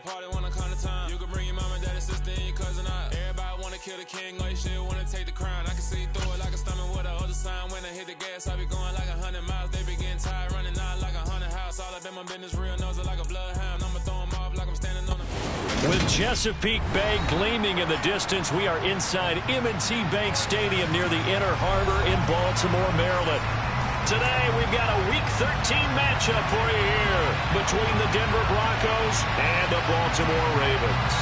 party when I come to town. You can bring your mama, daddy, sister, and your cousin out. Everybody wanna kill the king, like shit, wanna take the crown. I can see through it like a stomach with a other sign. When I hit the gas, I be going like 100 miles. They be getting tired, running out like 100 house. All up in my business, real nose like a bloodhound. I'ma throw them off like I'm standing on the... With Chesapeake Bay gleaming in the distance, we are inside M&T Bank Stadium near the Inner Harbor in Baltimore, Maryland. Today, we've got a Week 13 matchup for you here between the Denver Broncos and the Baltimore Ravens.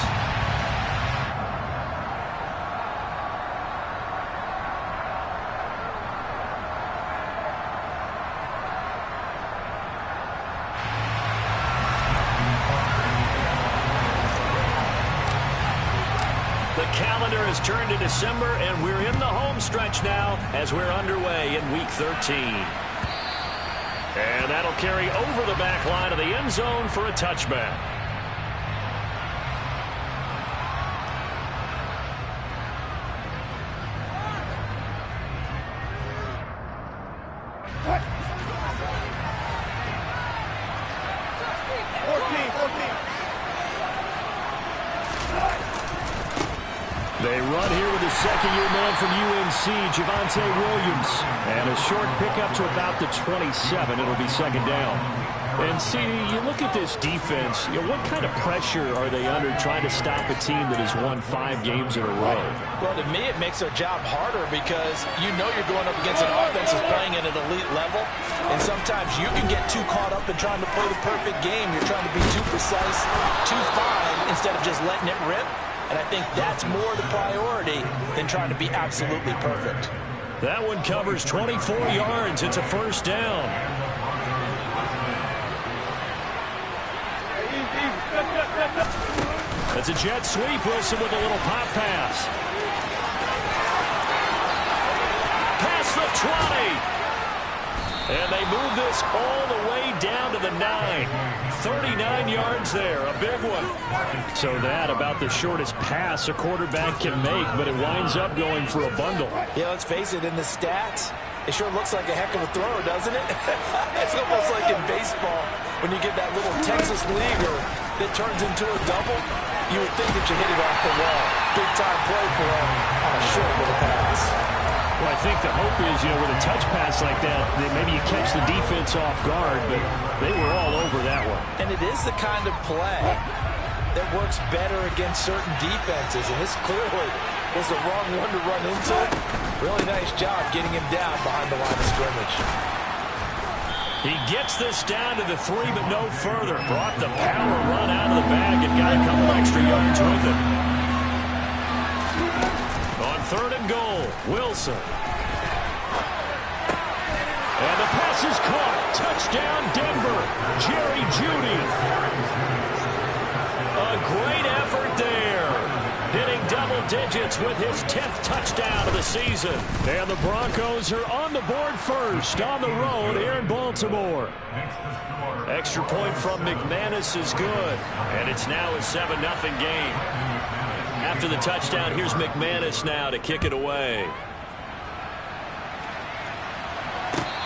Calendar has turned to December, and we're in the home stretch now as we're underway in Week 13. And that'll carry over the back line of the end zone for a touchback. They run here with a second-year man from UNC, Javonte Williams. And a short pickup to about the 27. It'll be second down. And, CD, you look at this defense, what kind of pressure are they under trying to stop a team that has won 5 games in a row? Well, to me, it makes their job harder because you know you're going up against an offense that's playing at an elite level. And sometimes you can get too caught up in trying to play the perfect game. You're trying to be too precise, too fine, instead of just letting it rip. And I think that's more the priority than trying to be absolutely perfect. That one covers 24 yards. It's a first down. That's a jet sweep. Wilson with a little pop pass. Past the 20. And they move this all the way down to the 9. 39 yards there, a big one. So that about the shortest pass a quarterback can make, but it winds up going for a bundle. Yeah, let's face it, in the stats, it sure looks like a heck of a throw, doesn't it? It's almost like in baseball when you get that little Texas leaguer that turns into a double. You would think that you hit it off the wall. Big-time play for him on a short little pass. Well, I think the hope is, with a touch pass like that maybe you catch the defense off guard, but they were all over that one. And it is the kind of play that works better against certain defenses, and this clearly was the wrong one to run into. Really nice job getting him down behind the line of scrimmage. He gets this down to the 3, but no further. Brought the power run out of the bag and got a couple extra yards with it. On 3rd and goal, Wilson. And the pass is caught. Touchdown, Denver. Jerry Jeudy. A great effort there. Hitting double digits with his 10th touchdown of the season. And the Broncos are on the board first on the road here in Baltimore. Extra point from McManus is good. And it's now a 7-0 game. After the touchdown, here's McManus now to kick it away.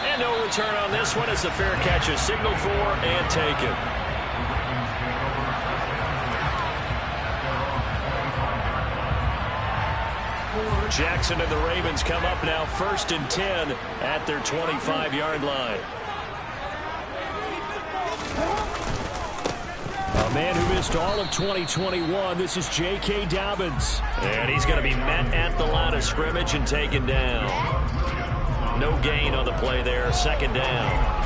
And no return on this one as the fair catch is signaled for and taken. Jackson and the Ravens come up now 1st and 10 at their 25-yard line. A man who missed all of 2021, this is J.K. Dobbins. And he's going to be met at the line of scrimmage and taken down. No gain on the play there, 2nd down.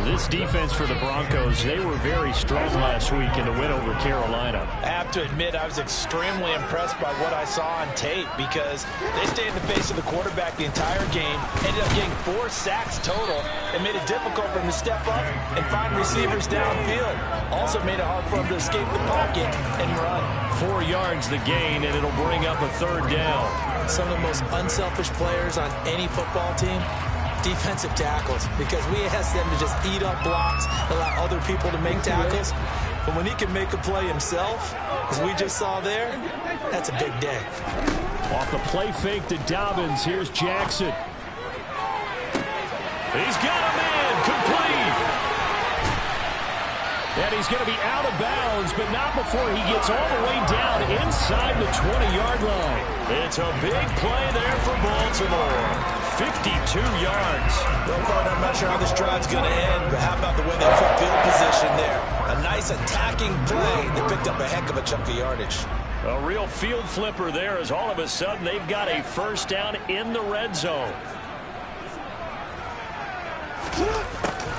This defense for the Broncos, they were very strong last week in the win over Carolina. I have to admit, I was extremely impressed by what I saw on tape because they stayed in the face of the quarterback the entire game, ended up getting 4 sacks total, and made it difficult for him to step up and find receivers downfield. Also made it hard for him to escape the pocket and run. 4 yards the gain, and it'll bring up a 3rd down. Some of the most unselfish players on any football team, defensive tackles, because we ask them to just eat up blocks, allow other people to make tackles. But when he can make a play himself, as we just saw there, that's a big day. Off the play fake to Dobbins, here's Jackson. He's got a man, complete. And he's going to be out of bounds, but not before he gets all the way down inside the 20-yard line. It's a big play there for Baltimore. 52 yards. Well, partner, I'm not sure how this drive's going to end, but how about the way they fulfilled position there? A nice attacking play. They picked up a heck of a chunk of yardage. A real field flipper there as all of a sudden they've got a first down in the red zone.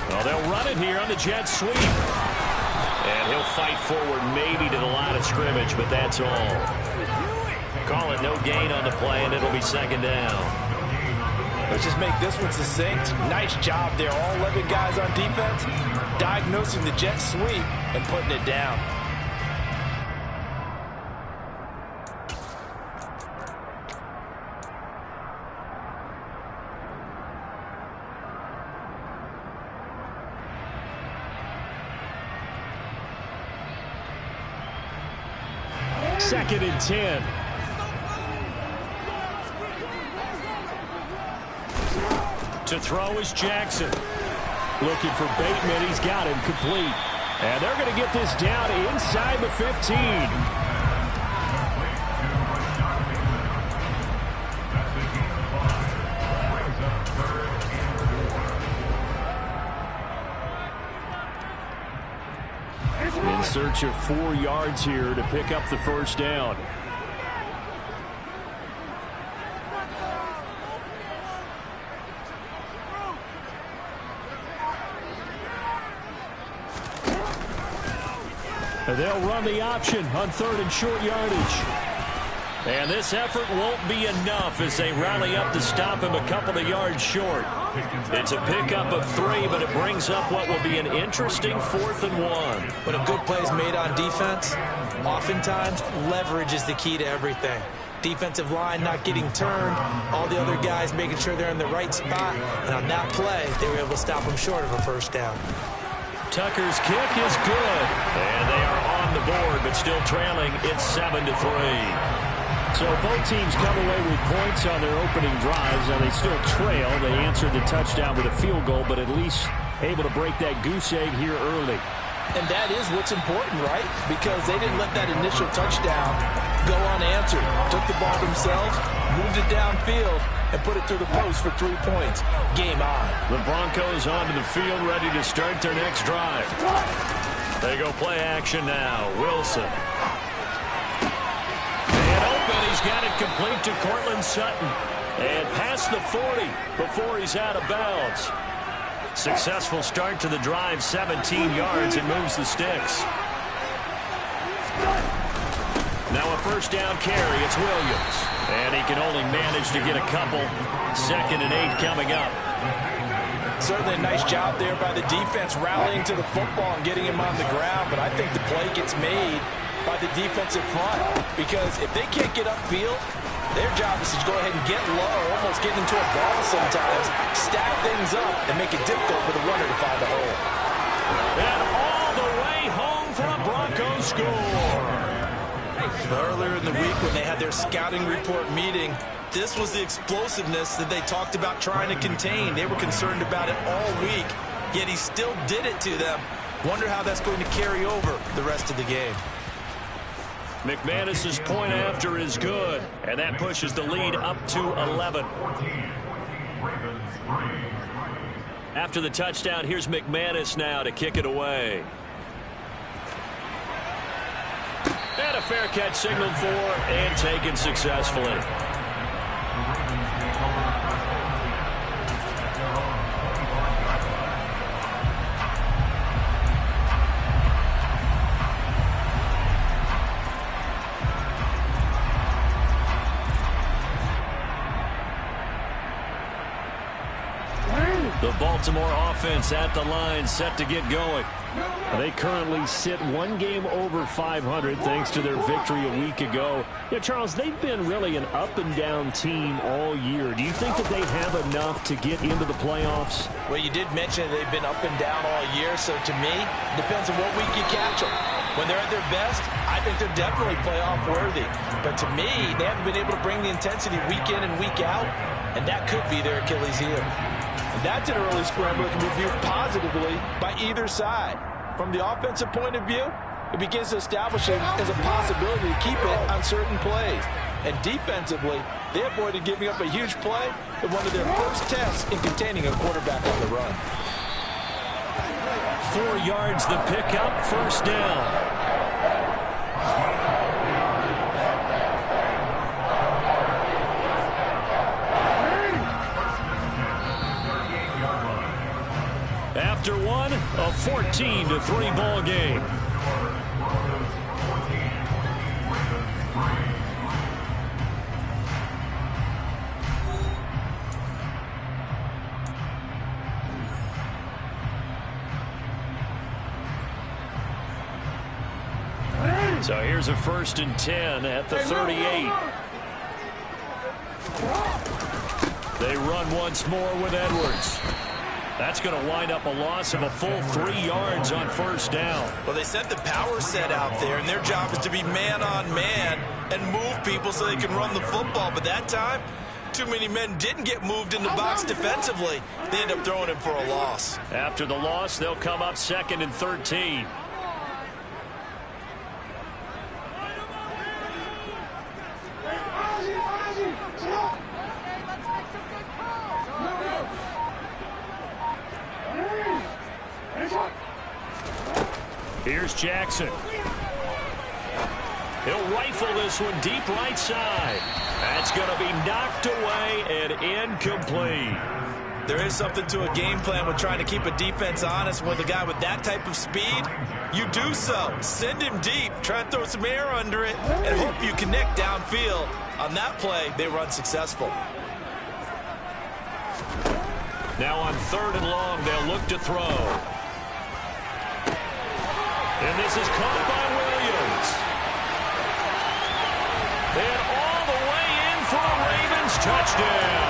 Well, they'll run it here on the jet sweep. And he'll fight forward maybe to the line of scrimmage, but that's all. Call it no gain on the play, and it'll be second down. Let's just make this one succinct. Nice job there. All 11 guys on defense diagnosing the jet sweep and putting it down. Second and 10. To throw is Jackson. Looking for Bateman. He's got him complete. And they're going to get this down inside the 15. In search of 4 yards here to pick up the first down. They'll run the option on third and short yardage. And this effort won't be enough as they rally up to stop him a couple of yards short. It's a pickup of 3, but it brings up what will be an interesting 4th and 1. When a good play is made on defense, oftentimes leverage is the key to everything. Defensive line not getting turned, all the other guys making sure they're in the right spot, and on that play, they were able to stop him short of a first down. Tucker's kick is good, and they are on the board, but still trailing. It's 7-3. So both teams come away with points on their opening drives, and they still trail. They answered the touchdown with a field goal, but at least able to break that goose egg here early. And that is what's important, right? Because they didn't let that initial touchdown go unanswered. Took the ball themselves, moved it downfield, and put it through the post for 3 points. Game on. The Broncos onto the field, ready to start their next drive. They go play action now. Wilson. And open. He's got it complete to Cortland Sutton. And past the 40 before he's out of bounds. Successful start to the drive, 17 yards, and moves the sticks. Now a first down carry, it's Williams. And he can only manage to get a couple. 2nd and 8 coming up. Certainly a nice job there by the defense rallying to the football and getting him on the ground, but I think the play gets made by the defensive front because if they can't get upfield, their job is to go ahead and get low, almost get into a ball sometimes, stack things up, and make it difficult for the runner to find the hole. And all the way home for a Broncos score. Earlier in the week when they had their scouting report meeting, this was the explosiveness that they talked about trying to contain. They were concerned about it all week, yet he still did it to them. Wonder how that's going to carry over the rest of the game. McManus's point after is good, and that pushes the lead up to 11. After the touchdown, here's McManus now to kick it away. And a fair catch signaled for and taken successfully. The Baltimore offense at the line, set to get going. They currently sit 1 game over 500 thanks to their victory a week ago. Yeah, Charles, they've been really an up-and-down team all year. Do you think that they have enough to get into the playoffs? Well, you did mention they've been up and down all year, so to me, it depends on what week you catch them. When they're at their best, I think they're definitely playoff worthy. But to me, they haven't been able to bring the intensity week in and week out, and that could be their Achilles heel. And that's an early scramble that can be viewed positively by either side. From the offensive point of view, it begins to establish it as a possibility to keep it on certain plays. And defensively, they avoided giving up a huge play in one of their first tests in containing a quarterback on the run. 4 yards the pickup, first down. After one, a 14-3 ball game. So here's a 1st and 10 at the 38. They run once more with Edwards. That's going to wind up a loss of a full 3 yards on first down. Well, they sent the power set out there, and their job is to be man-on-man and move people so they can run the football. But that time, too many men didn't get moved in the box defensively. They end up throwing him for a loss. After the loss, they'll come up 2nd and 13. Here's Jackson. He'll rifle this one deep right side. That's going to be knocked away and incomplete. There is something to a game plan with trying to keep a defense honest with a guy with that type of speed. You do so. Send him deep. Try and throw some air under it and hope you connect downfield. On that play, they run successful. Now on 3rd and long, they'll look to throw. And this is caught by Williams. And all the way in for a Ravens touchdown.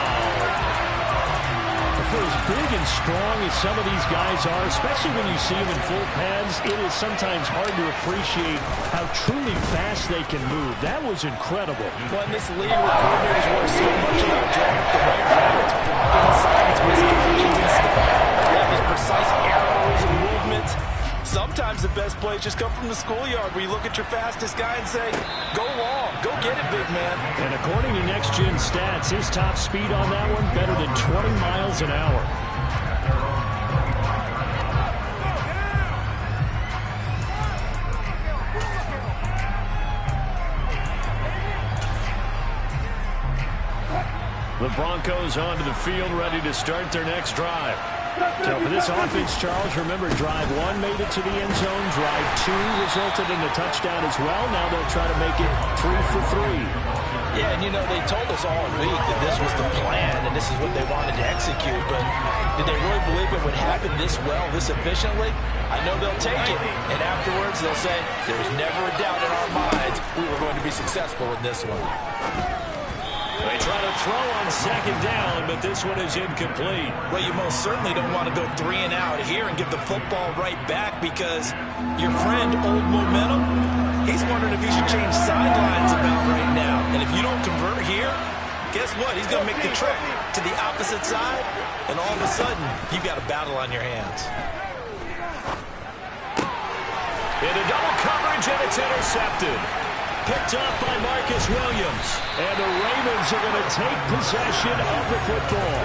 For as big and strong as some of these guys are, especially when you see them in full pads, it is sometimes hard to appreciate how truly fast they can move. That was incredible. Well, in this league where coordinators work so much about drawing up the right routes, blocking assignments, missing connections and stuff. You have these precise arrows and movements. Sometimes the best plays just come from the schoolyard where you look at your fastest guy and say, go long, go get it, big man. And according to Next Gen Stats, his top speed on that one better than 20 miles an hour. The Broncos onto the field, ready to start their next drive. So for this offense, Charles, remember, drive 1 made it to the end zone. Drive 2 resulted in a touchdown as well. Now they'll try to make it 3 for 3. Yeah, and you know, they told us all week that this was the plan and this is what they wanted to execute. But did they really believe it would happen this well, this efficiently? I know they'll take it. And afterwards, they'll say, there was never a doubt in our minds we were going to be successful in this one. They try to throw on 2nd down, but this one is incomplete. Well, you most certainly don't want to go 3 and out here and give the football right back because your friend, Old Momentum, he's wondering if he should change sidelines about right now. And if you don't convert here, guess what? He's going to make the trek to the opposite side, and all of a sudden, you've got a battle on your hands. Into double coverage, and it's intercepted. Picked up by Marcus Williams. And the Ravens are going to take possession of the football.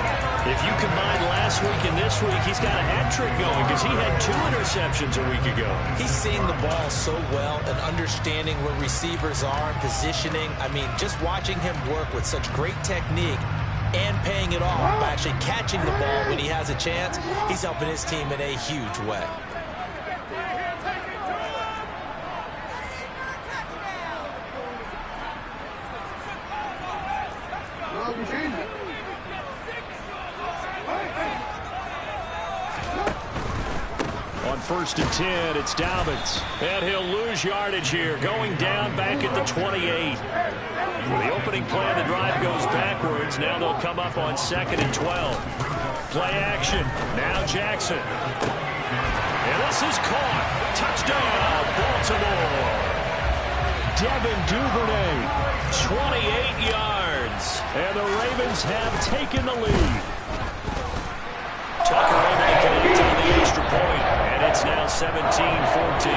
If you combine last week and this week, he's got a hat trick going because he had 2 interceptions a week ago. He's seeing the ball so well and understanding where receivers are, positioning. I mean, just watching him work with such great technique and paying it off by actually catching the ball when he has a chance, he's helping his team in a huge way. On 1st and 10, it's Dobbins. And he'll lose yardage here, going down back at the 28. The opening play of the drive goes backwards. Now they'll come up on 2nd and 12. Play action. Now Jackson. And this is caught. Touchdown, Baltimore. Devin Duvernay, 28 yards. And the Ravens have taken the lead. Tucker able to connect on the extra point. And It's now 17-14.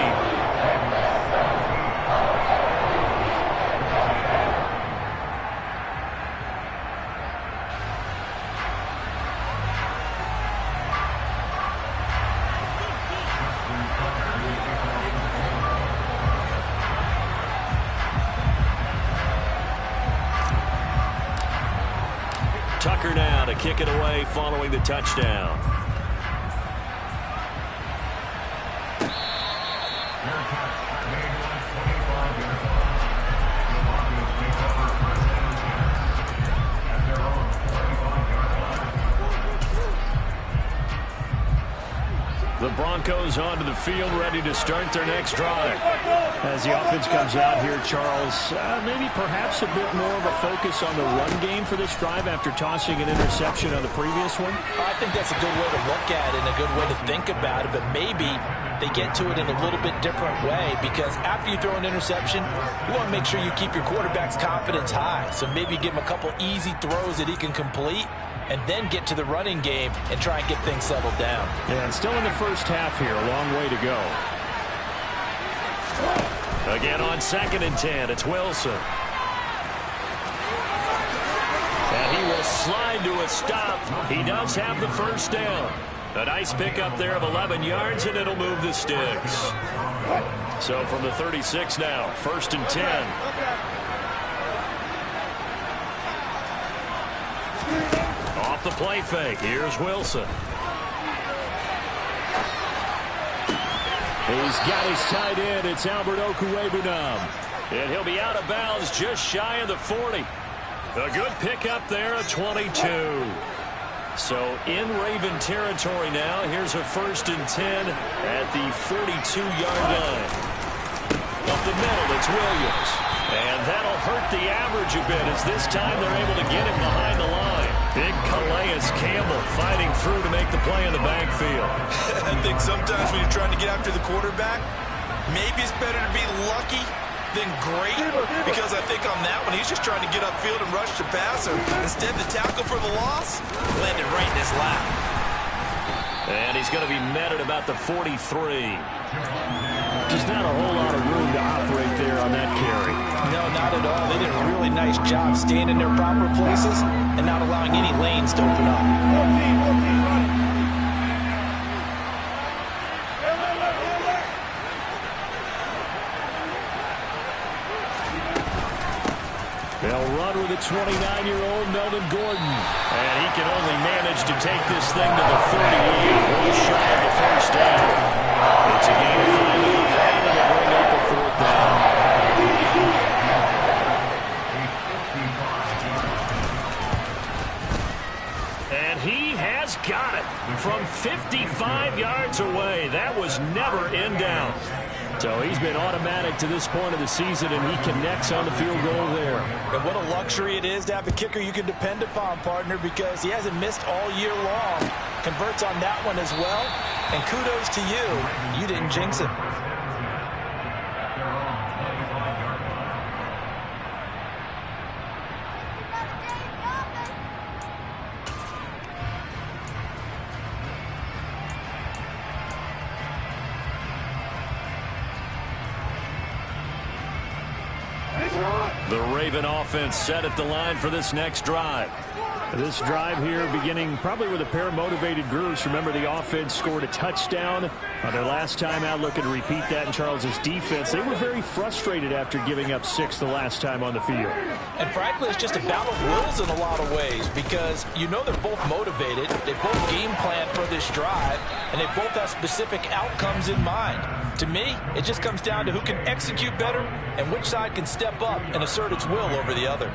Tucker now to kick it away following the touchdown. The Broncos onto the field, ready to start their next drive. As the offense comes out here, Charles, maybe perhaps a bit more of a focus on the run game for this drive after tossing an interception on the previous one? I think that's a good way to look at it and a good way to think about it, but maybe they get to it in a little bit different way, because after you throw an interception, you want to make sure you keep your quarterback's confidence high. So maybe give him a couple easy throws that he can complete, and then get to the running game and try and get things settled down. Yeah, and still in the first half here, a long way to go. Again on 2nd and 10, it's Wilson. And he will slide to a stop. He does have the first down. A nice pickup there of 11 yards, and it'll move the sticks. So from the 36 now, 1st and 10. Off the play fake, here's Wilson. He's got his tight end. It's Albert Okwuegbunam. And he'll be out of bounds just shy of the 40. A good pickup there at 22. So in Raven territory now. Here's a 1st and 10 at the 42-yard line. Up the middle, it's Williams. And that'll hurt the average a bit, as this time they're able to get him behind the line. Big Calais Campbell fighting through to make the play in the backfield. I think sometimes when you're trying to get after the quarterback, maybe it's better to be lucky than great, because I think on that one, he's just trying to get upfield and rush the passer. Instead, the tackle for the loss landed right in his lap. And he's going to be met at about the 43. Just not a whole lot of room to operate there on that carry. No, not at all. They did a really nice job staying in their proper places and not allowing any lanes to open up. They'll run with a 29-year-old Melvin Gordon. And he can only manage to take this thing to the 38. One shy of the first down. It's a game of 5 and it'll bring up the 4th down. And he has got it from 55 yards away. That was never in doubt. So he's been automatic to this point of the season, and he connects on the field goal there. And what a luxury it is to have a kicker you can depend upon, partner, because he hasn't missed all year long. Converts on that one as well. And kudos to you. You didn't jinx it. The Raven offense set at the line for this next drive. This drive here beginning probably with a pair of motivated groups. Remember, the offense scored a touchdown on their last time out, looking to repeat that in Charles's defense. They were very frustrated after giving up 6 the last time on the field. And frankly, it's just a battle of wills in a lot of ways, because you know they're both motivated, they both game plan for this drive, and they both have specific outcomes in mind. To me, it just comes down to who can execute better and which side can step up and assert its will over the other.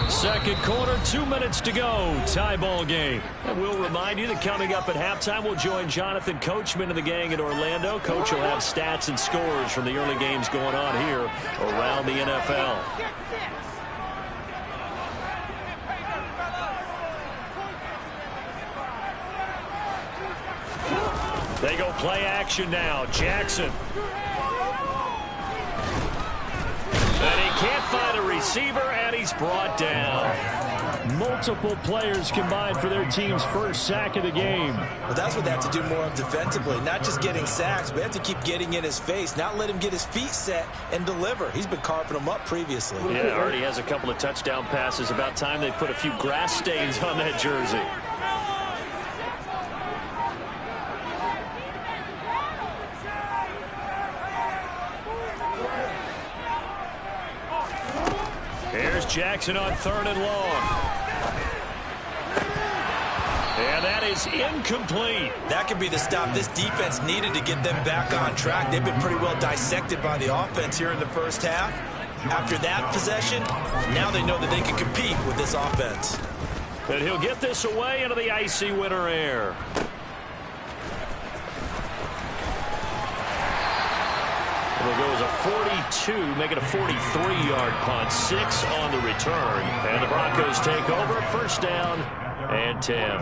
Second quarter, 2 minutes to go. Tie ball game. And we'll remind you that coming up at halftime, we'll join Jonathan Coachman and the gang in Orlando. Coach will have stats and scores from the early games going on here around the NFL. They go play action now. Jackson. And he can't find a receiver, and he's brought down. Multiple players combined for their team's first sack of the game. Well, that's what they have to do more of defensively. Not just getting sacks, but they have to keep getting in his face. Not let him get his feet set and deliver. He's been carving them up previously. Yeah, already has a couple of touchdown passes. About time they put a few grass stains on that jersey. Here's Jackson on 3rd and long. And that is incomplete. That could be the stop this defense needed to get them back on track. They've been pretty well dissected by the offense here in the first half. After that possession, now they know that they can compete with this offense. And he'll get this away into the icy winter air. It'll go as a 42, make it a 43-yard punt, 6 on the return. And the Broncos take over, first down and 10.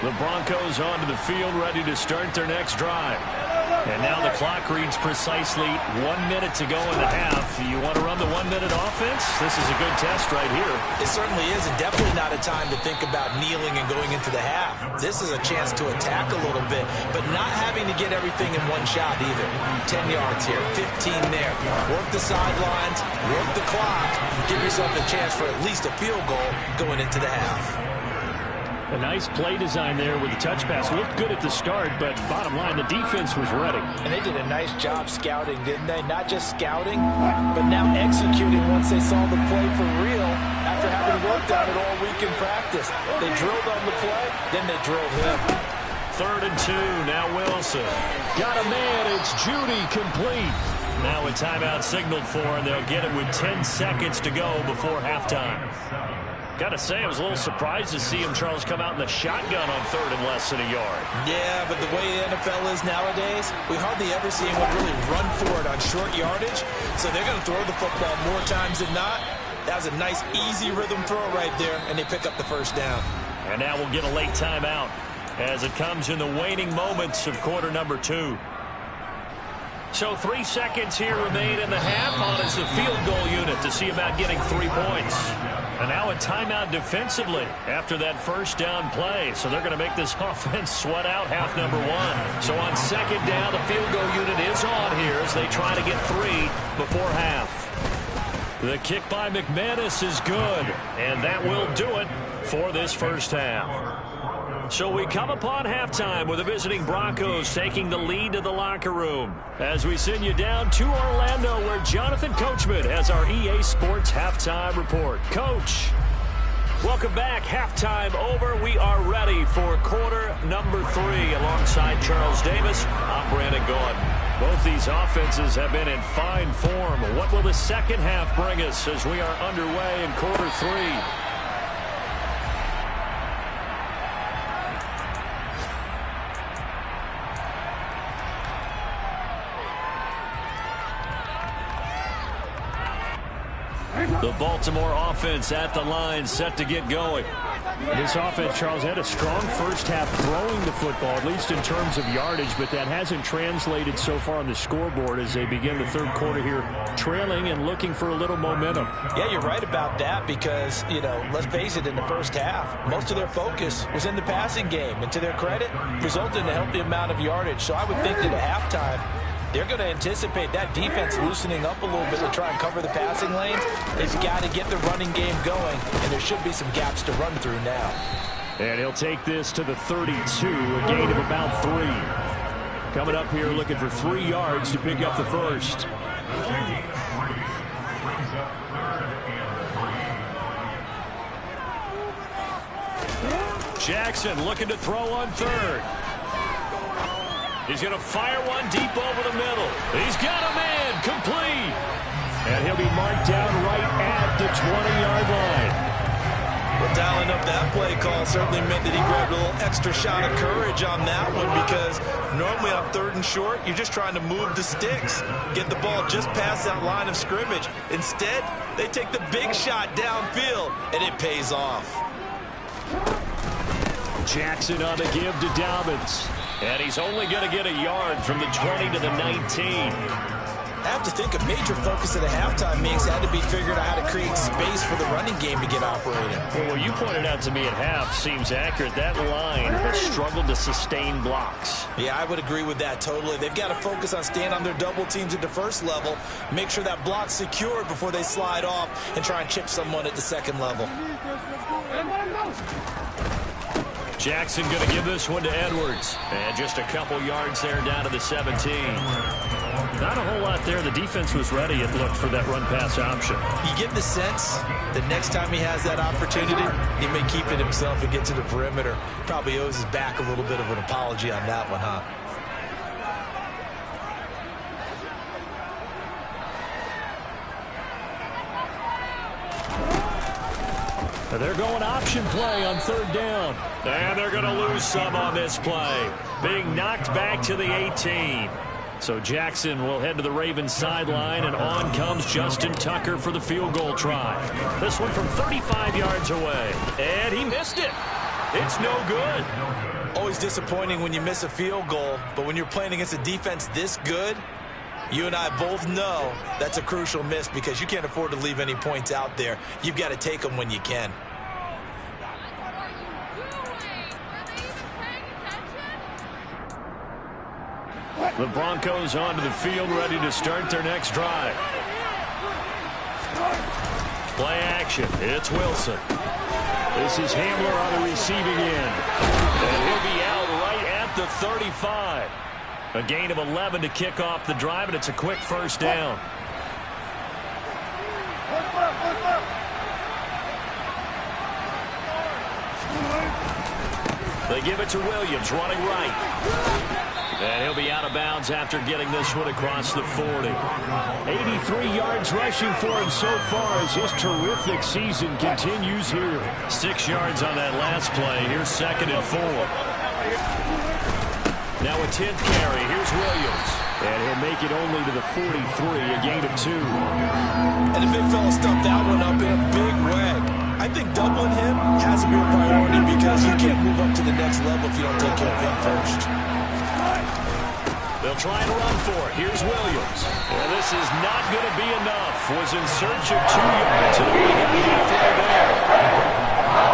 The Broncos onto the field, ready to start their next drive. And now the clock reads precisely 1 minute to go in the half. You want to run the 1 minute offense? This is a good test right here. It certainly is, and definitely not a time to think about kneeling and going into the half. This is a chance to attack a little bit, but not having to get everything in one shot either. 10 yards here, 15 there. Work the sidelines, work the clock, give yourself a chance for at least a field goal going into the half. A nice play design there with the touch pass. Looked good at the start, but bottom line, the defense was ready. And they did a nice job scouting, didn't they? Not just scouting, but now executing once they saw the play for real after having worked on it all week in practice. They drilled on the play, then they drilled him. 3rd and 2, now Wilson. Got a man, it's Judy, complete. Now a timeout signaled for, and they'll get it with 10 seconds to go before halftime. Got to say, I was a little surprised to see him, Charles, come out in the shotgun on 3rd and less than a yard. Yeah, but the way the NFL is nowadays, we hardly ever see anyone really run for it on short yardage. So they're going to throw the football more times than not. That was a nice, easy rhythm throw right there, and they pick up the first down. And now we'll get a late timeout as it comes in the waning moments of quarter number 2. So 3 seconds here remain in the half. On is the field goal unit to see about getting 3 points. And now a timeout defensively after that first down play. So they're going to make this offense sweat out half number 1. So on 2nd down, the field goal unit is on here as they try to get 3 before half. The kick by McManus is good, and that will do it for this first half. So we come upon halftime with the visiting Broncos taking the lead to the locker room as we send you down to Orlando where Jonathan Coachman has our EA Sports halftime report. Coach, welcome back. Halftime over. We are ready for quarter number 3 alongside Charles Davis. I'm Brandon Gaudin. Both these offenses have been in fine form. What will the second half bring us as we are underway in quarter 3? The Baltimore offense at the line, set to get going. This offense, Charles, had a strong first half throwing the football, at least in terms of yardage, but that hasn't translated so far on the scoreboard as they begin the third quarter here, trailing and looking for a little momentum. Yeah, you're right about that because, you know, let's face it, in the first half, most of their focus was in the passing game, and to their credit, resulted in a healthy amount of yardage. So I would think that at halftime, they're going to anticipate that defense loosening up a little bit to try and cover the passing lanes. They've got to get the running game going, and there should be some gaps to run through now. And he'll take this to the 32, a gain of about 3. Coming up here looking for 3 yards to pick up the first. Jackson looking to throw on 3rd. He's going to fire one deep over the middle. He's got a man, complete. And he'll be marked down right at the 20-yard line. Well, dialing up that play call certainly meant that he grabbed a little extra shot of courage on that one because normally on 3rd and short, you're just trying to move the sticks, get the ball just past that line of scrimmage. Instead, they take the big shot downfield, and it pays off. Jackson on the give to Dobbins. And he's only going to get a yard from the 20 to the 19. I have to think a major focus at the halftime meetings had to be figuring out how to create space for the running game to get operating. Well, what you pointed out to me at half seems accurate. That line has struggled to sustain blocks. Yeah, I would agree with that totally. They've got to focus on staying on their double teams at the first level, make sure that block's secured before they slide off and try and chip someone at the second level. Jackson going to give this one to Edwards. And just a couple yards there down to the 17. Not a whole lot there. The defense was ready, it looked, for that run-pass option. You get the sense that next time he has that opportunity, he may keep it himself and get to the perimeter. Probably owes his back a little bit of an apology on that one, huh? They're going option play on third down. And they're going to lose some on this play. Being knocked back to the 18. So Jackson will head to the Ravens sideline, and on comes Justin Tucker for the field goal try. This one from 35 yards away. And he missed it. It's no good. Always disappointing when you miss a field goal, but when you're playing against a defense this good, you and I both know that's a crucial miss because you can't afford to leave any points out there. You've got to take them when you can. The Broncos onto the field, ready to start their next drive. Play action. It's Wilson. This is Hamler on the receiving end. And he'll be out right at the 35. A gain of 11 to kick off the drive, and it's a quick first down. They give it to Williams, running right. And he'll be out of bounds after getting this one across the 40. 83 yards rushing for him so far as his terrific season continues here. 6 yards on that last play. Here's 2nd and 4. Now a 10th carry. Here's Williams. And he'll make it only to the 43, a gain of 2. And the big fella stuffed that one up in a big way. I think doubling him has to be a priority because you can't move up to the next level if you don't take care of him first. They'll try and run for it. Here's Williams. And this is not going to be enough. Was in search of 2 yards and only got halfway there.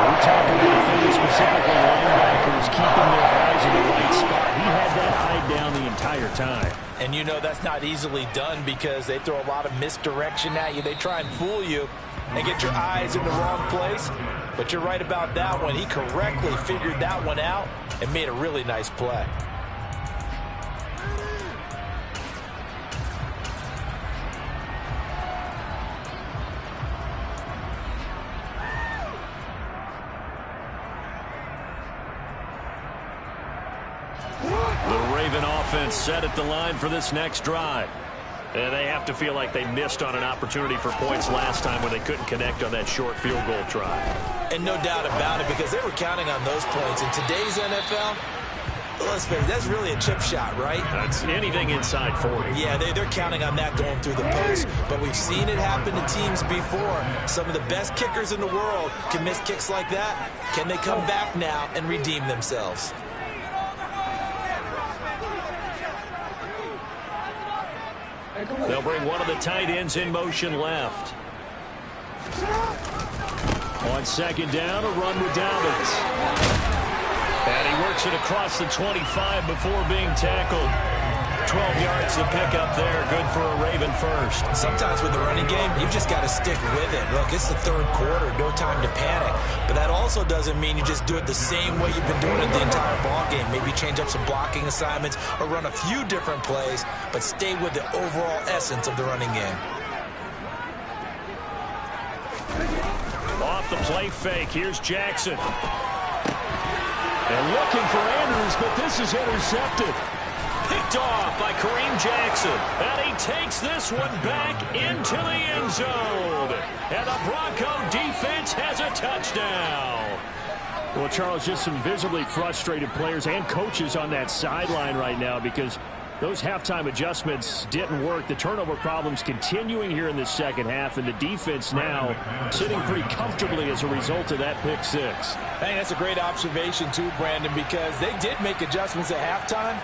We talk about defenders, specifically linebackers, keeping their eyes in the right spot. He had that eye down the entire time. And you know that's not easily done because they throw a lot of misdirection at you. They try and fool you and get your eyes in the wrong place. But you're right about that one. He correctly figured that one out and made a really nice play. Set at the line for this next drive. And they have to feel like they missed on an opportunity for points last time when they couldn't connect on that short field goal try. And no doubt about it because they were counting on those points. In today's NFL, let's face it, that's really a chip shot, right? That's anything inside 40. Yeah, they're counting on that going through the post. But we've seen it happen to teams before. Some of the best kickers in the world can miss kicks like that. Can they come back now and redeem themselves? They'll bring one of the tight ends in motion left. On 2nd down, a run with Dobbins. And he works it across the 25 before being tackled. 12 yards to pick up there. Good for a Raven first. Sometimes with the running game, you've just got to stick with it. Look, it's the 3rd quarter. No time to panic. But that also doesn't mean you just do it the same way you've been doing it the entire ball game. Maybe change up some blocking assignments or run a few different plays, but stay with the overall essence of the running game. Off the play fake. Here's Jackson. And looking for Andrews, but this is intercepted. Picked off by Kareem Jackson. And he takes this one back into the end zone. And the Bronco defense has a touchdown. Well, Charles, just some visibly frustrated players and coaches on that sideline right now because those halftime adjustments didn't work. The turnover problems continuing here in the second half, and the defense now sitting pretty comfortably as a result of that pick six. Hey, that's a great observation too, Brandon, because they did make adjustments at halftime.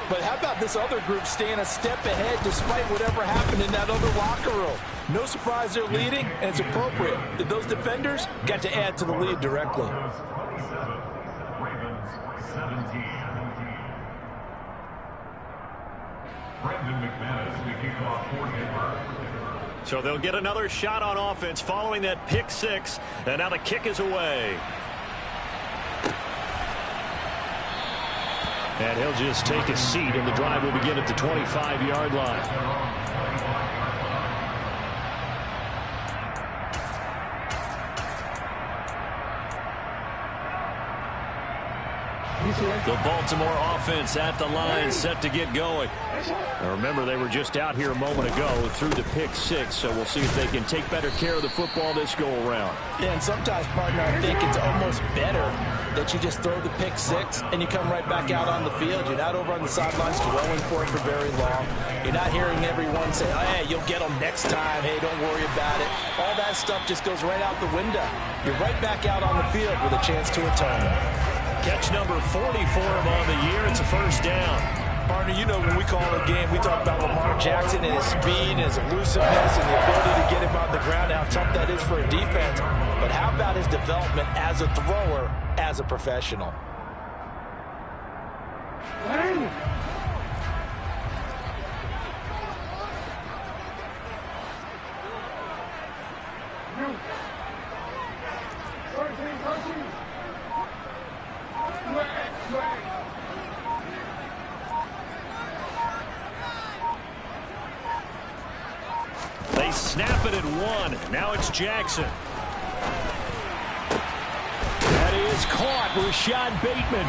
But how about this other group staying a step ahead despite whatever happened in that other locker room? No surprise they're leading, and it's appropriate that those defenders got to add to the lead directly. So they'll get another shot on offense following that pick six, and now the kick is away. And he'll just take a seat, and the drive will begin at the 25-yard line. The Baltimore offense at the line, set to get going. Now remember, they were just out here a moment ago through the pick six, so we'll see if they can take better care of the football this go-around. Yeah, and sometimes, partner, I think it's almost better that you just throw the pick six and you come right back out on the field. You're not over on the sidelines dwelling for it for very long. You're not hearing everyone say, oh, hey, you'll get them next time. Hey, don't worry about it. All that stuff just goes right out the window. You're right back out on the field with a chance to atone. Catch number 40 for him on the year. It's a first down. Partner, you know when we call a game, we talk about Lamar Jackson and his speed and his elusiveness and the ability to get him on the ground, how tough that is for a defense. But how about his development as a thrower, as a professional? They snap it at one. Now it's Jackson. That is caught. Rashad Bateman.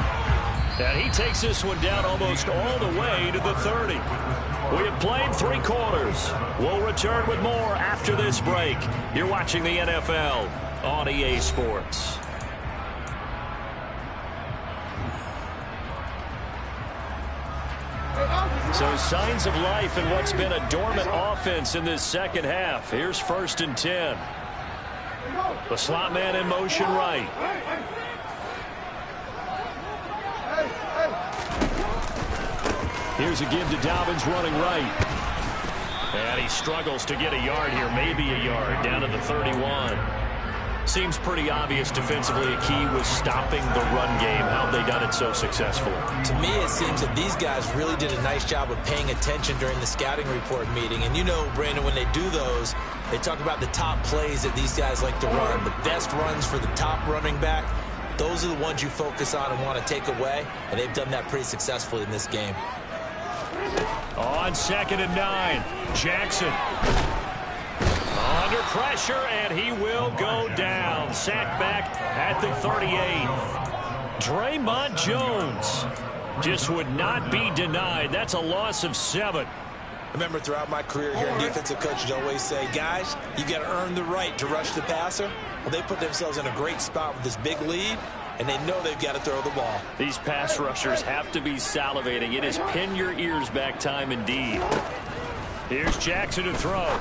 And he takes this one down almost all the way to the 30. We have played 3 quarters. We'll return with more after this break. You're watching the NFL on EA Sports. So signs of life in what's been a dormant offense in this second half. Here's 1st and 10. The slot man in motion right. Here's a give to Dobbins running right. And he struggles to get a yard here, maybe a yard, down to the 31. Seems pretty obvious defensively a key was stopping the run game. How have they done it so successfully? To me, it seems that these guys really did a nice job of paying attention during the scouting report meeting. And you know, Brandon, when they do those, they talk about the top plays that these guys like to run, the best runs for the top running back. Those are the ones you focus on and want to take away, and they've done that pretty successfully in this game. On 2nd and 9, Jackson. Under pressure, and he will go down. Sacked back at the 38. Draymond Jones just would not be denied. That's a loss of 7. I remember throughout my career here, defensive coaches always say, guys, you got to earn the right to rush the passer. Well, they put themselves in a great spot with this big lead, and they know they've got to throw the ball. These pass rushers have to be salivating. It is pin your ears back time indeed. Here's Jackson to throw.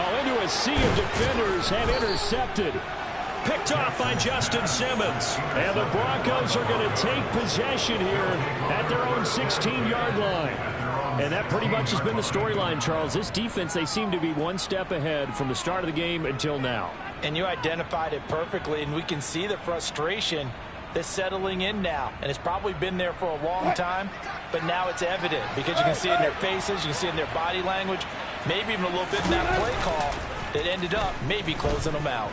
Oh, into a sea of defenders and intercepted. Picked off by Justin Simmons. And the Broncos are going to take possession here at their own 16-yard line. And that pretty much has been the storyline, Charles. This defense, they seem to be one step ahead from the start of the game until now. And you identified it perfectly, and we can see the frustration that's settling in now. And it's probably been there for a long time, but now it's evident because you can see it in their faces, you can see it in their body language, maybe even a little bit in that play call that ended up maybe closing them out.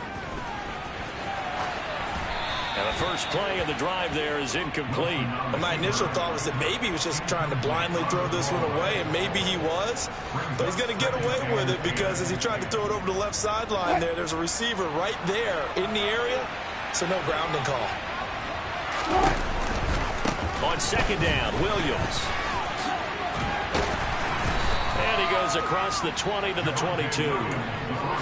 And the first play of the drive there is incomplete. And my initial thought was that maybe he was just trying to blindly throw this one away, and maybe he was. But he's going to get away with it because as he tried to throw it over the left sideline there's a receiver right there in the area, so no grounding call. On 2nd down, Williams. And he goes across the 20 to the 22.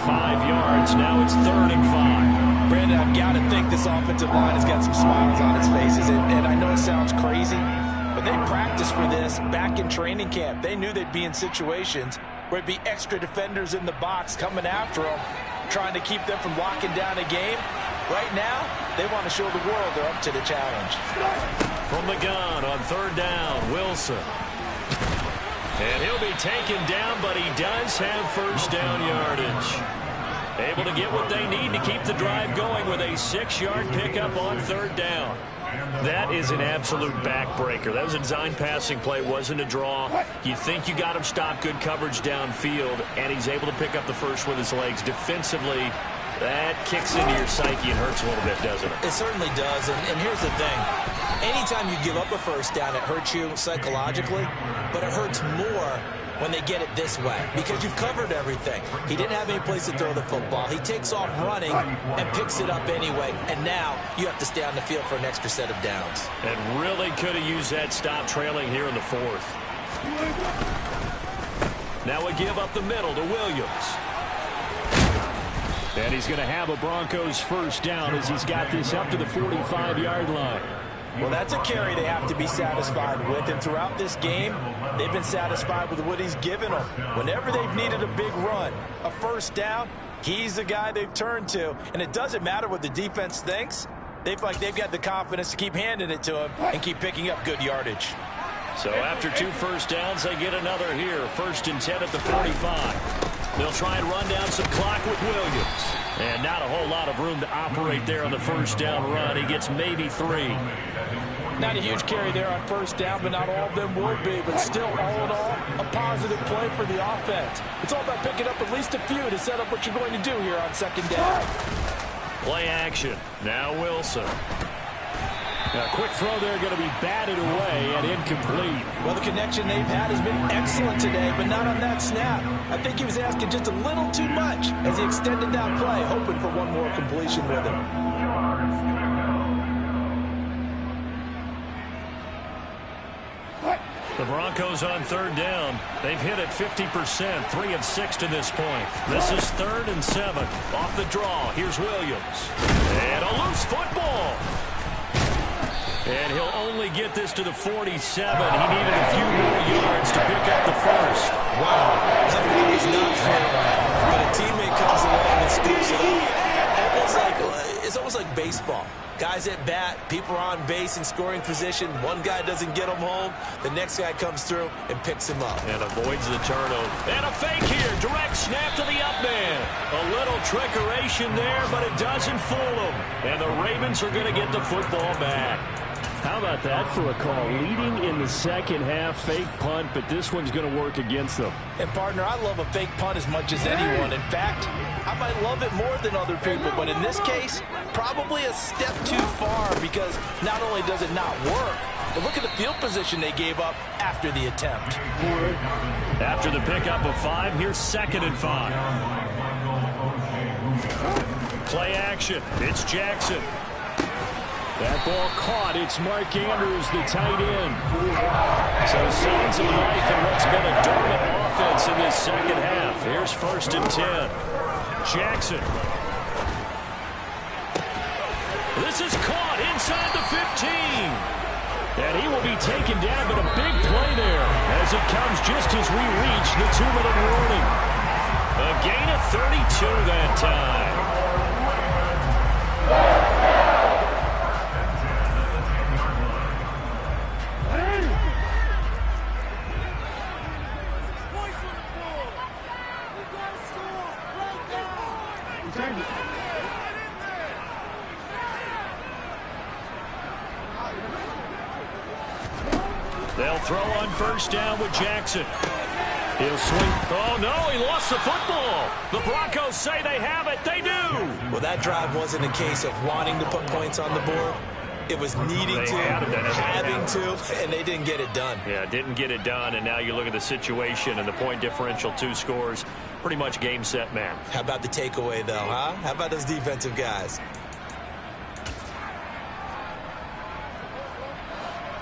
5 yards. Now it's 3rd and 5. Brandon, I've got to think this offensive line has got some smiles on its faces. And I know it sounds crazy, but they practiced for this back in training camp. They knew they'd be in situations where it'd be extra defenders in the box coming after them, trying to keep them from locking down a game. Right now, they want to show the world they're up to the challenge. From the gun on third down, Wilson. And he'll be taken down, but he does have first down yardage. Able to get what they need to keep the drive going with a 6-yard pickup on third down. That is an absolute backbreaker. That was a design passing play, wasn't a draw. You think you got him stopped, good coverage downfield, and he's able to pick up the first with his legs. Defensively, that kicks into your psyche and hurts a little bit, doesn't it? It certainly does, and here's the thing. Anytime you give up a first down, it hurts you psychologically, but it hurts more when they get it this way because you've covered everything. He didn't have any place to throw the football. He takes off running and picks it up anyway, and now you have to stay on the field for an extra set of downs. And really could have used that stop trailing here in the fourth. Now we give up the middle to Williams. And he's going to have a Broncos first down as he's got this up to the 45-yard line. Well, that's a carry they have to be satisfied with, and throughout this game, they've been satisfied with what he's given them. Whenever they've needed a big run, a first down, he's the guy they've turned to, and it doesn't matter what the defense thinks. They feel like they've got the confidence to keep handing it to him and keep picking up good yardage. So after 2 first downs, they get another here. 1st and 10 at the 45. They'll try and run down some clock with Williams. And not a whole lot of room to operate there on the first down run. He gets maybe 3. Not a huge carry there on first down, but not all of them will be. But still, all in all, a positive play for the offense. It's all about picking up at least a few to set up what you're going to do here on second down. Play action. Now Wilson. A quick throw there going to be batted away and incomplete. Well, the connection they've had has been excellent today, but not on that snap. I think he was asking just a little too much as he extended that play, hoping for one more completion with him. The Broncos on third down. They've hit it 50%, 3 of 6 to this point. This is 3rd and 7. Off the draw, here's Williams. And a loose football. And he'll only get this to the 47. He needed a few more yards to pick up the first. Wow. That was not fair. But a teammate comes along and scoops it up. It's almost like baseball. Guys at bat, people are on base in scoring position. One guy doesn't get him home. The next guy comes through and picks him up. And avoids the turnover. And a fake here. Direct snap to the up man. A little trickeration there, but it doesn't fool him. And the Ravens are going to get the football back. How about that for a call? Leading in the second half, fake punt, but this one's going to work against them. And, partner, I love a fake punt as much as anyone. In fact, I might love it more than other people, but in this case, probably a step too far because not only does it not work, but look at the field position they gave up after the attempt. After the pickup of 5, here's 2nd and 5. Play action. It's Jackson. That ball caught. It's Mark Andrews, the tight end. So signs of life in what's been a dormant offense in this second half. Here's 1st and 10. Jackson. This is caught inside the 15. And he will be taken down, but a big play there as it comes just as we reach the 2-minute warning. A gain of 32 that time. They'll throw on 1st down with Jackson. He'll swing. Oh, no, he lost the football. The Broncos say they have it. They do. Well, that drive wasn't a case of wanting to put points on the board. It was needing to, having to, and they didn't get it done. Yeah, didn't get it done, and now you look at the situation and the point differential, 2 scores, pretty much game, set, man. How about the takeaway, though, huh? How about those defensive guys?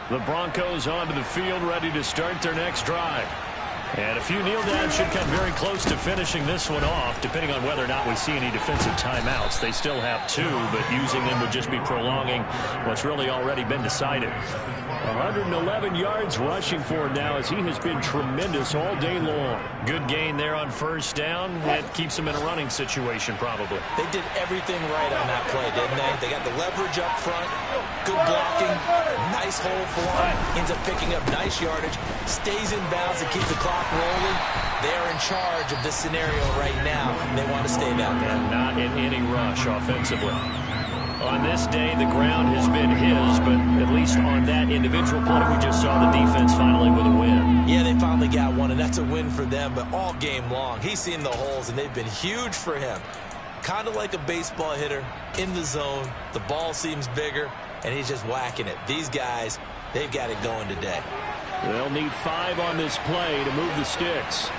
The Broncos onto the field, ready to start their next drive. And a few kneel downs should come very close to finishing this one off, depending on whether or not we see any defensive timeouts. They still have 2, but using them would just be prolonging what's really already been decided. 111 yards rushing for him now as he has been tremendous all day long. Good gain there on first down. It keeps him in a running situation probably. They did everything right on that play, didn't they? They got the leverage up front, good blocking, nice hole for him, ends up picking up nice yardage, stays in bounds and keeps the clock rolling. They are in charge of this scenario right now. They want to stay that way. And not in any rush offensively. On this day, the ground has been his, but at least on that individual play, we just saw the defense finally with a win. Yeah, they finally got one, and that's a win for them, but all game long, he's seen the holes, and they've been huge for him. Kind of like a baseball hitter in the zone. The ball seems bigger, and he's just whacking it. These guys, they've got it going today. They'll need 5 on this play to move the sticks.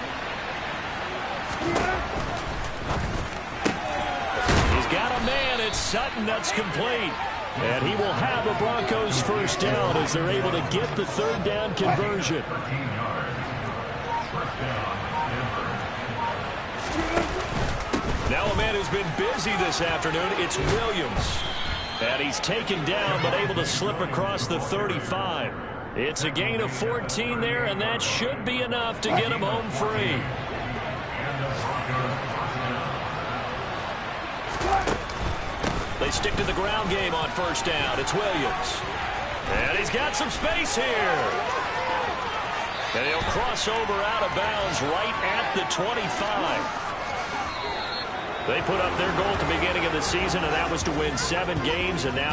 He's got a man. It's Sutton. That's complete. And he will have a Broncos first down as they're able to get the third down conversion. Now a man who's been busy this afternoon, it's Williams. And he's taken down but able to slip across the 35. It's a gain of 14 there, and that should be enough to get him home free. They stick to the ground game on first down. It's Williams. And he's got some space here. And he'll cross over out of bounds right at the 25. They put up their goal at the beginning of the season, and that was to win 7 games, and now